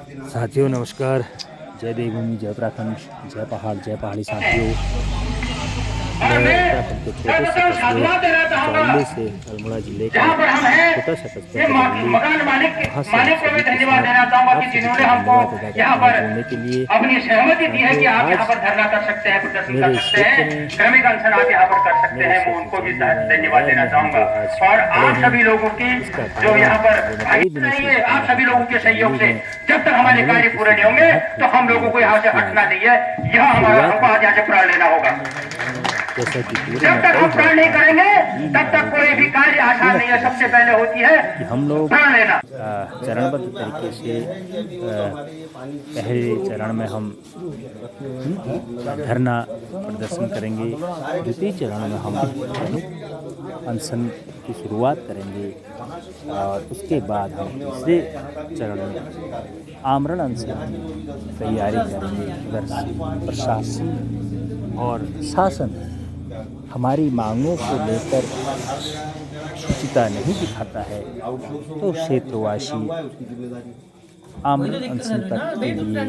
साथियों नमस्कार। जय देवभूमि, जय उत्तराखंड, जय पहाड़, जय पहाड़ी साथियों। मैं उत्तराखंड के छोटे से कस्बे चौली से अल्मोड़ा जिले का जहाँ पर हम हैं, छोटा सा कस्बा ये बदायूं, मकान मालिक वहाँ से आप मालिक को भी सभी के धन्यवाद साथ देना चाहूंगा आप कि सभी जिन्होंने का हमको धन्यवाद अदा यहाँ करता हूँ पर जुड़ने के लिए। अपनी सहमति दी है कि साथियों आप यहाँ आज पर धरना कर सकते हैं, प्रदर्शन कर मेरे सकते क्षेत्र हैं, में, क्रमिक अनशन आप यहाँ पर कर सकते मेरे हैं। मैं क्षेत्र उनको भी चौली में, धन्यवाद बगैर देना में हम चाहूंगा। जो आज और खड़े आप हैं, सभी लोगों की इसका जो कारण यहाँ पर जो मैं भाई कई दिनों से रहिए, बता आप रहा सभी था लोगों कि के सहयोग दिल्ली से में जब तक हमारे आंदोलन कार्य की पूरे नहीं होंगे शुरुआत तो हुई हम थी लोगों को यहाँ से 2023 हटना में। नहीं है। यह हमारा शुरुआत हमको आज में यहाँ से प्रण लेना होगा। जैसा कि पूरे जब में तक तय हम हुआ प्रण नहीं था करेंगे 3 तब तक तारीख कोई भी को कार्य आसान 3 नहीं है। अक्टूबर सबसे से पहले होती है कि हम लोग प्रण लेना। चरणबद्ध तरीके से पहले चरण में हम धरना प्रदर्शन करेंगे, द्वितीय चरण में हम अनशन की शुरुआत करेंगे और उसके बाद हम तीसरे चरण में आमरण अनशन की तैयारी करेंगे। अगर प्रशासन और शासन हमारी मांगों को लेकर शुचिता नहीं दिखाता है तो क्षेत्रवासी आमरण अनशन तक के लिए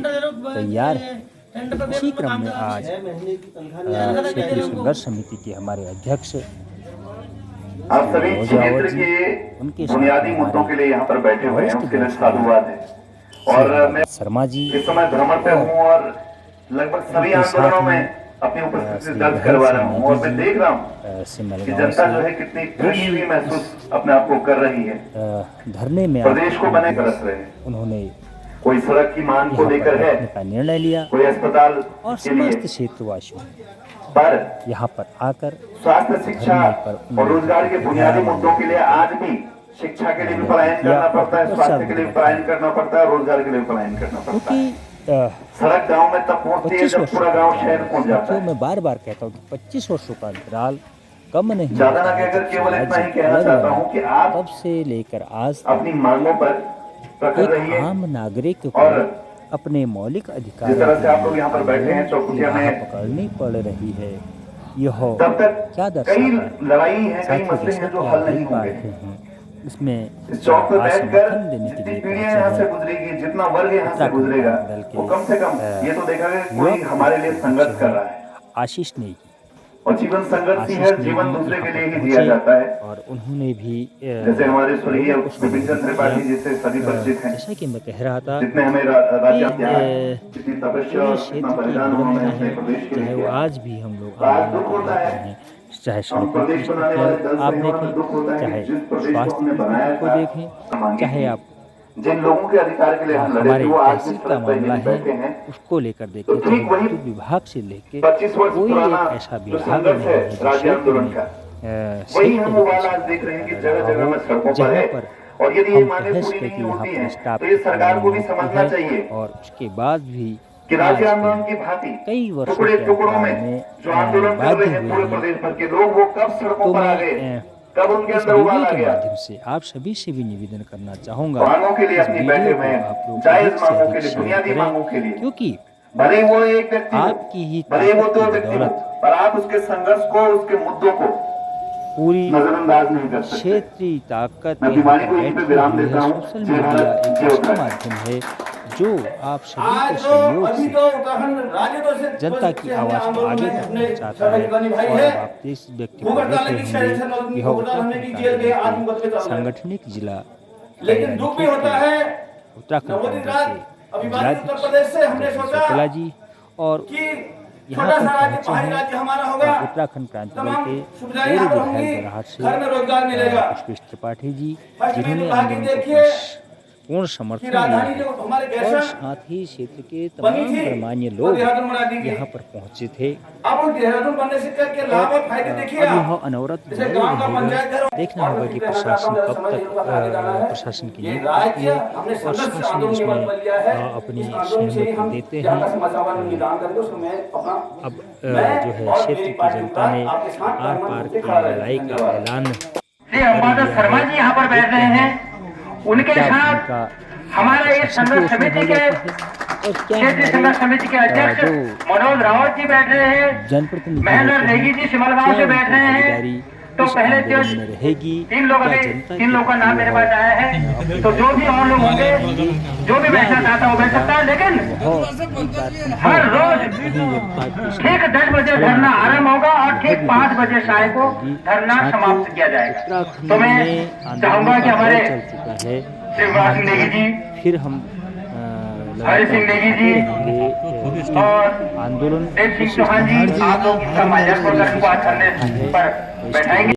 तैयार है। इसी क्रम में आज क्षेत्रीय संघर्ष समिति के हमारे अध्यक्ष आप सभी क्षेत्र के उनके बुनियादी मुद्दों के लिए यहाँ पर बैठे हुए हैं, उसके लिए साधुवाद है। और मैं शर्मा जी इस समय भ्रमण पे हूँ और लगभग सभी आंदोलनों में अपनी उपस्थिति दर्ज करवा रहा हूँ और मैं देख रहा हूँ कि जनता जो है कितनी खुशी हुई महसूस अपने आप को कर रही है। धरने में प्रदेश को बने तरस रहे हैं। उन्होंने कोई सड़क की मांग को लेकर है, का निर्णय लिया कोई अस्पताल और के लिए, समस्त क्षेत्रवासियों पर यहाँ पर आकर स्वास्थ्य, शिक्षा और रोजगार के बुनियादी मुद्दों के लिए आज भी शिक्षा के लिए भी पलायन करना पड़ता है, स्वास्थ्य के लिए पलायन करना पड़ता है, रोजगार के लिए पलायन करना पड़ता है। सड़क गांव में तब पहुंचती है जब पूरा गांव शहर पहुंच जाता है। मैं बार बार कहता हूँ कि 25 वर्षों का अंतराल कम नहीं, ज्यादा ना कहकर केवल इतना ही कहना चाहता हूँ कि आप तब से लेकर आज अपनी मांगों पर प्रखर रहिए। आम नागरिक को और अपने मौलिक अधिकार जिस तरह से आप लोग यहाँ पर बैठे हैं चौकुटिया में पकड़नी पड़ रही है, यह तब तक क्या कई लड़ाई है, कई मसले हैं जो हल नहीं होंगे। इसमें इस चौक पर बैठकर देने के जितनी लिए पीढ़ियां यहाँ से गुजरेगी, जितना वर्ग यहाँ से गुजरेगा, वो कम से कम ये तो देखा कि कोई हमारे लिए संघर्ष कर रहा है। आशीष ने और जीवन संघर्ष ही है, जीवन दूसरे के लिए ही दिया जाता है। और उन्होंने भी जैसे हमारे स्वर्गीय विपिन चंद्र त्रिपाठी जी से सभी परिचित हैं। जैसा कि मैं कह रहा था, जितने हमें राज्य कितनी तपस्या और कितना बलिदान उन्होंने अपने प्रदेश के लिए चाहे वो किया। आज भी हम लोग आज दुख होता है, चाहे हम प्रदेश बनाने वाले दल आप से हमें दुख होता देखें, है चाहे कि जिस प्रदेश को स्वास्थ्य हमने बनाया को था, देखें, चाहे आप जिन लोगों के अधिकार के लिए हम लड़े थे हमारे वो आज तहसील जिस का तरह मामला बैठे है हैं, उसको लेकर देखें, तो ठीक वही विद्युत विभाग से लेके 25 वर्ष कोई पुराना एक ऐसा जो विभाग संघर्ष नहीं है है जो राज्य आंदोलन का, वही हम वो वाला आज देख रहे हैं कि जगह जगह में सड़कों पर है। और यदि ये मांगे पूरी नहीं होती है तो ये सरकार को भी समझना चाहिए और उसके बाद भी कि राज्य आंदोलन की भांति कई वर्षों टुकड़े के टुकड़ों में में जो आंदोलन कर रहे हैं पूरे प्रदेश भर के लोग, वो कब सड़कों पर आ गए, कब उनके इस अंदर वीडियो उबाल आ के गया। माध्यम से आप सभी से भी निवेदन करना चाहूंगा, मांगों के लिए अपनी बैठे हुए हैं, जायज मांगों के लिए, बुनियादी मांगों के लिए, क्योंकि भले वो एक व्यक्ति हो, आपकी ही भले वो दो ताकत की व्यक्ति हो, बदौलत पर आप उसके संघर्ष को, उसके मुद्दों को पूरी नजरअंदाज नहीं कर सकते। क्षेत्रीय ताकत मैं बीमारी को यहीं पे विराम देता हूँ। सोशल मीडिया एक ऐसा माध्यम है जो आप सभी के सहयोग से जनता की आवाज को आगे तक पहुंचाता है। और अब आप इस व्यक्ति को देख रहे होंगे, यह उत्तराखंड का सांगठनिक जिला लेकिन दुख भी होता है उत्तराखंड प्रदेश से हमने सोचा शकुला जी और यहाँ छोटा पर सा राज्य पहुंचे पहाड़ी हैं राज्य हमारा होगा, उत्तराखंड क्रांति दल तमाम के सुविधाएं पूर्व यहाँ पर विधायक होंगी, बरहाट से घर में रोजगार मिलेगा। पुष्पेश त्रिपाठी जी, फर्स्ट जिन्होंने में बाकी आंदोलन को देखिए पूर्ण समर्थन कि दिया राजधानी है जो हमारे और गैसन साथ ही क्षेत्र के बनी तमाम थी, गणमान्य वो लोग देहरादून बना दी गई। यहाँ पर पहुंचे थे। अब उन देहरादून बनने से क्या लाभ और फायदे देखिए अब आप। यह अनवरत जैसे जारी गांव का रहेगा। पंचायत घर देखना होगा कि प्रशासन कब तक प्रशासन की नियुक्ति होती है और शासन इसमें अपनी सहमति देते हैं। अब जो है क्षेत्र की जनता ने आर पार की लड़ाई का ऐलान शर्मा जी यहाँ पर बैठ रहे हैं, उनके साथ हमारे एक संघर्ष समिति के क्षेत्रीय संघर्ष समिति के अध्यक्ष मनोज रावत जी बैठ रहे हैं, जनप्रतिनिधि महेंद्र नेगी जी सिमलगांव से बैठ रहे हैं, तो इस पहले आंदोलन में रहेगी। तीन लोग क्या अभी जनता तीन लोगों का नाम मेरे पास आया है, तो जो भी और लोग होंगे, जो भी बैठना चाहता वो बैठ सकता है, लेकिन हर रोज ठीक 10 बजे धरना आरंभ होगा और ठीक 5 बजे शाम को धरना समाप्त किया जाएगा। तो मैं चाहूंगा कि हमारे चल चुका है, शिवराज सिंह नेगी जी, फिर हम हरि सिंह नेगी जी रहेंगे और आंदोलन देव सिंह चौहान जी, आप लोग इसका माल्यार्पण करके आज धरने पर बैठाएंगे।